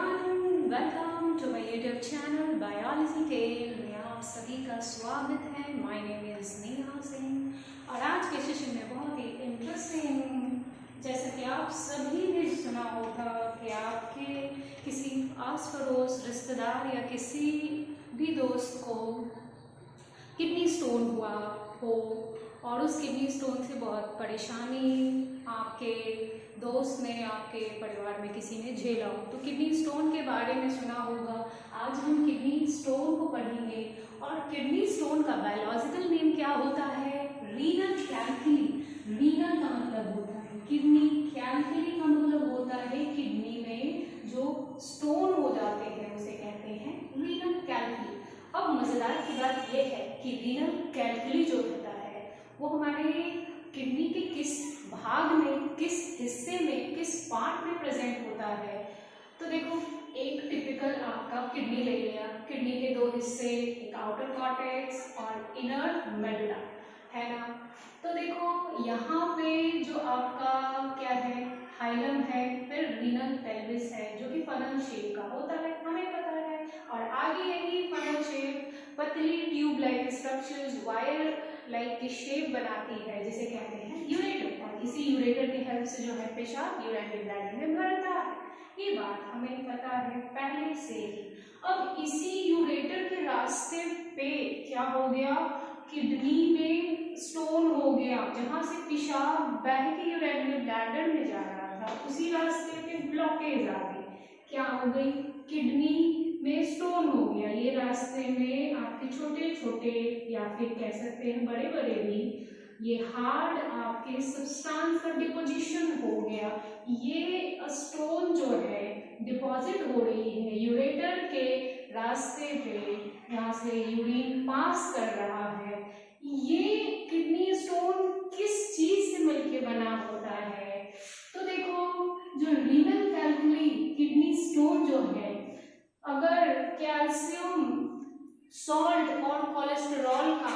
Everyone, welcome to my YouTube channel biology tell में आप सभी का स्वागत है। My name is Neha Singh और आज के सेशन में बहुत ही इंटरेस्टिंग, जैसा कि आप सभी ने सुना होगा कि आपके किसी आस पड़ोस रिश्तेदार या किसी भी दोस्त को किडनी स्टोन हुआ हो और उस किडनी स्टोन से बहुत परेशानी आपके दोस्त ने, आपके परिवार में किसी ने झेला हो, तो किडनी स्टोन के बारे में सुना होगा। आज हम किडनी स्टोन को पढ़ेंगे और किडनी स्टोन का बायोलॉजिकल नेम क्या होता है? रीनल कैल्कुली। रीनल का मतलब होता है किडनी, कैल्कुली का मतलब होता है किडनी में जो स्टोन हो जाते हैं उसे कहते हैं रीनल कैल्कुली। अब मजेदार की बात यह है कि रीनल कैल्कुली जो होता है वो हमारे किडनी के किस भाग में, किस हिस्से में, किस पार्ट में प्रेजेंट होता है। तो देखो, एक टिपिकल आपका किडनी ले लिया, किडनी के दो हिस्से, एक आउटर कॉर्टेक्स और इनर मेडुला, है ना। तो देखो यहाँ पे जो आपका क्या है, हाइलम है, फिर रीनल पेल्विस है जो कि फनल शेप का होता है, हमें पता है। और आगे यही फनल शेप पतली tube like structures, wire like की शेप बनाती है जिसे कहते हैं यूरेटर, और इसी यूरेटर की हेल्प से जो है पेशाब यूरिनरी ब्लैडर में भरता है। ये बात हमें पता है पहले से ही। अब इसी यूरेटर के रास्ते पे क्या हो गया, किडनी में स्टोन हो गया, जहां से पेशाब बह के यूरिनरी ब्लैडर में जा रहा था, उसी रास्ते पे ब्लॉकेज आ गई। क्या हो गई? किडनी में स्टोन हो गया। ये रास्ते में आपके छोटे छोटे या फिर कह सकते हैं बड़े बड़े भी ये हार्ड आपके सब्सटेंस का डिपोजिशन हो गया। ये स्टोन जो है डिपॉजिट हो रही है यूरेटर के रास्ते पे, यहाँ से यूरिन पास कर रहा है। ये किडनी स्टोन किस चीज से मिलके बना होता है? तो देखो, जो रीनल कैल्कुली किडनी स्टोन जो है, अगर कैल्शियम सॉल्ट और कोलेस्टेरॉल का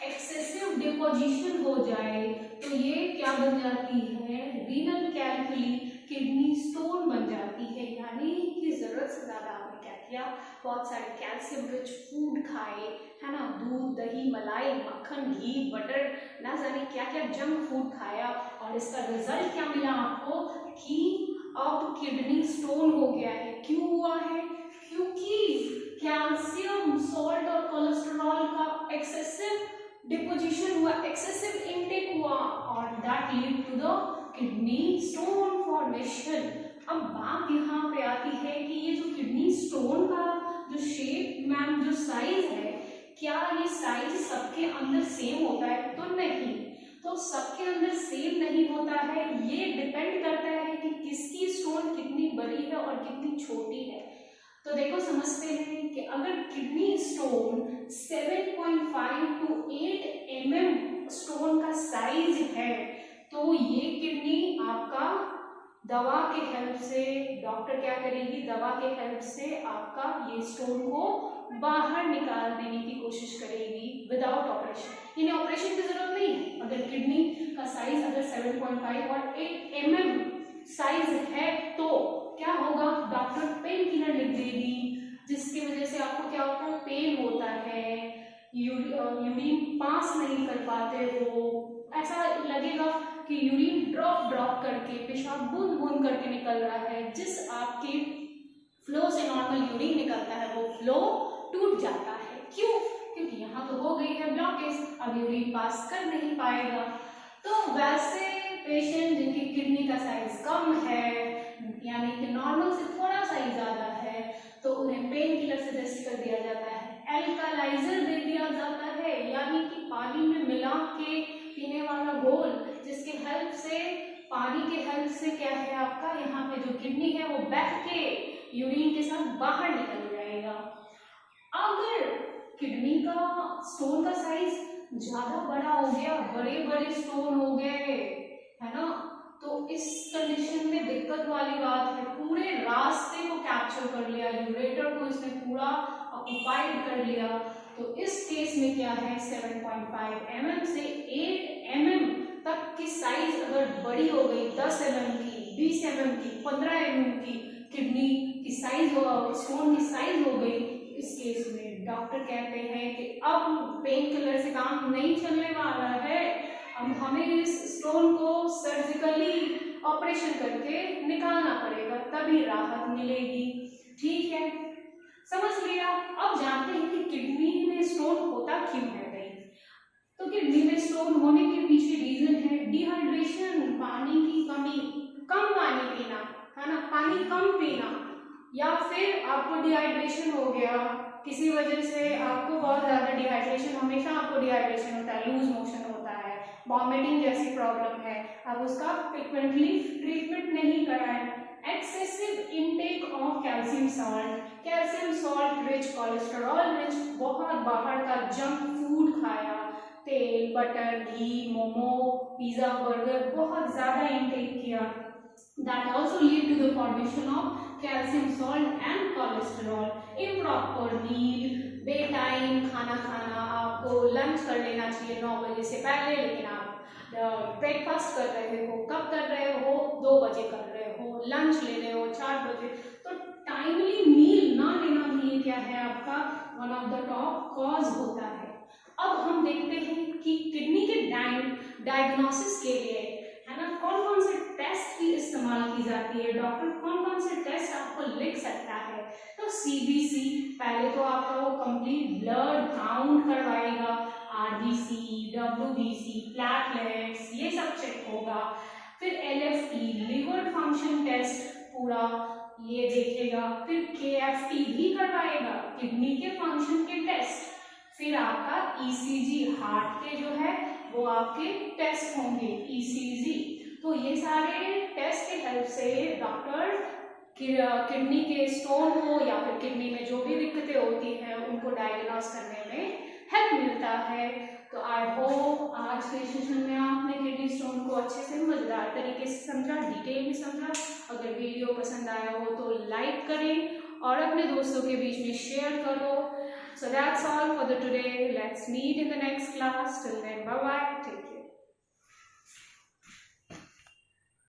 एक्सेसिव डिपोजिशन हो जाए तो ये क्या बन जाती है? रीनल कैल्कुली किडनी स्टोन बन जाती है। यानी कि जरूरत से ज्यादा आपने क्या किया, बहुत सारे कैल्शियम रिच फूड खाए, है ना, दूध, दही, मलाई, मक्खन, घी, बटर, ना जाने क्या क्या जंक फूड खाया, और इसका रिजल्ट क्या मिला आपको कि अब किडनी स्टोन हो गया है। क्यों हुआ है? क्योंकि कैल्शियम, सॉल्ट और कोलेस्टेरॉल का एक्सेसिव डिपोजिशन हुआ, एक्सेसिव इनटेक हुआ, और that lead to the kidney stone formation. अब बात यहाँ पे आती है कि ये जो किडनी स्टोन का जो शेप, मैम, जो साइज है, क्या ये साइज सबके अंदर सेम होता है? तो नहीं। तो सबके अंदर सेम नहीं होता है। ये डिपेंड करता है कि किसकी स्टोन कितनी बड़ी है और कितनी छोटी है। तो देखो, समझते हैं कि अगर kidney stone 7.5 to 8 mm stone का साइज है तो ये किडनी आपका दवा के हेल्प से, डॉक्टर क्या करेगी, दवा के हेल्प से आपका ये स्टोन को बाहर निकाल देने की कोशिश करेगी विदाउट ऑपरेशन। इन्हें ऑपरेशन की जरूरत नहीं है। अगर किडनी का साइज अगर 7.5 और 8 mm साइज है तो क्या होगा, डॉक्टर पेन किलर लिख देगी, जिसकी वजह से आपको क्या होता है, पेन होता है, यूरिन पास नहीं कर पाते हो, ऐसा लगेगा कि यूरिन ड्रॉप ड्रॉप करके, पेशाब बूंद बूंद करके निकल रहा है। जिस आपके फ्लो से नॉर्मल यूरिन निकलता है वो फ्लो टूट जाता है। क्यों? क्योंकि यहाँ तो हो गई है ब्लॉकेज, अब यूरिन पास कर नहीं पाएगा। तो वैसे पेशेंट जिनकी किडनी का साइज कम है, यानी कि नॉर्मल से थोड़ा सा ही ज्यादा है, तो उन्हें पेन किलर सजेस्ट कर दिया जाता है, एल्कलाइजर दे दिया जाता है, यानी कि पानी में मिला के पीने वाला घोल, जिसके हेल्प से, पानी के हेल्प से क्या है, आपका यहाँ पे जो किडनी है वो बह के यूरिन के साथ बाहर निकल जाएगा। अगर किडनी का स्टोन का साइज ज्यादा बड़ा हो गया, बड़े बड़े स्टोन हो गए, है ना, तो इस कंडीशन में दिक्कत वाली बात है। पूरे रास्ते को कैप्चर कर लिया, यूरेटर को इसने पूरा ऑक्युपाइड कर लिया। तो इस केस में क्या है, 7.5 mm से 8 mm तक की साइज अगर बड़ी हो गई, 10 mm की, 20 mm की, 15 mm की किडनी की साइज स्टोन की साइज हो गई, इस केस में डॉक्टर कहते हैं कि अब पेन किलर से काम नहीं चलने वाला है, अब हमें इस स्टोन को सर्जिकली ऑपरेशन करके निकालना पड़ेगा, तभी राहत मिलेगी। ठीक है, समझ लिया। अब जानते हैं कि किडनी में स्टोन होता क्यों है भाई। तो किडनी में स्टोन होने के पीछे रीजन है डिहाइड्रेशन, पानी की कमी, कम पानी पीना, है ना, पानी कम पीना, या फिर आपको डिहाइड्रेशन हो गया किसी वजह से, आपको बहुत ज्यादा डिहाइड्रेशन, हमेशा आपको डिहाइड्रेशन होता है, लूज मोशन होता है, वॉमिटिंग जैसी प्रॉब्लम है, आप उसका फ्रिक्वेंटली ट्रीटमेंट नहीं कराएं। Excessive intake of calcium salt rich, cholesterol rich, बहुत बाहर का जंक फूड खाया, तेल, बटर, घी, मोमो, पिज्जा, बर्गर बहुत ज्यादा इनटेक किया, that also lead to the formation of calcium salt and cholesterol. Improper meal, बेटाइम खाना खाना, आपको लंच कर लेना चाहिए 9 बजे से पहले, लेकिन आप ब्रेकफास्ट कर रहे हो, कब कर रहे हो, 2 बजे कर रहे हो, लंच ले रहे हो 4 बजे, तो टाइमली मील ना लेना भी क्या है आपका one of the top cause होता है। अब हम देखते हैं कि किडनी के डायग्नोसिस के लिए, है ना, कौन कौन से टेस्ट की इस्तेमाल की जाती है, डॉक्टर कौन कौन से टेस्ट आपको लिख सकता है। तो सीबीसी, पहले तो आपका वो कंप्लीट ब्लड काउंट करवाएगा, आरबीसी, डब्ल्यूबीसी, प्लेटलेट्स, ये सब चेक होगा। फिर एलएफटी, लिवर फंक्शन टेस्ट पूरा ये देखेगा, फिर केएफटी भी करवाएगा, किडनी के फंक्शन के टेस्ट, फिर आपका ईसीजी, हार्ट के जो है वो आपके टेस्ट होंगे, ईसीजी। तो ये सारे टेस्ट के हेल्प से डॉक्टर किडनी के स्टोन को या फिर किडनी में जो भी दिक्कतें होती हैं उनको डायग्नोस करने में हेल्प मिलता है। तो आई होप आज के सेशन में आपने किडनी स्टोन को अच्छे से मजेदार तरीके से समझा, डिटेल में समझा। अगर वीडियो पसंद आया हो तो लाइक करें और अपने दोस्तों के बीच में शेयर करो। So that's all for the today. Let's meet in the next class. Till then, bye bye. Take care.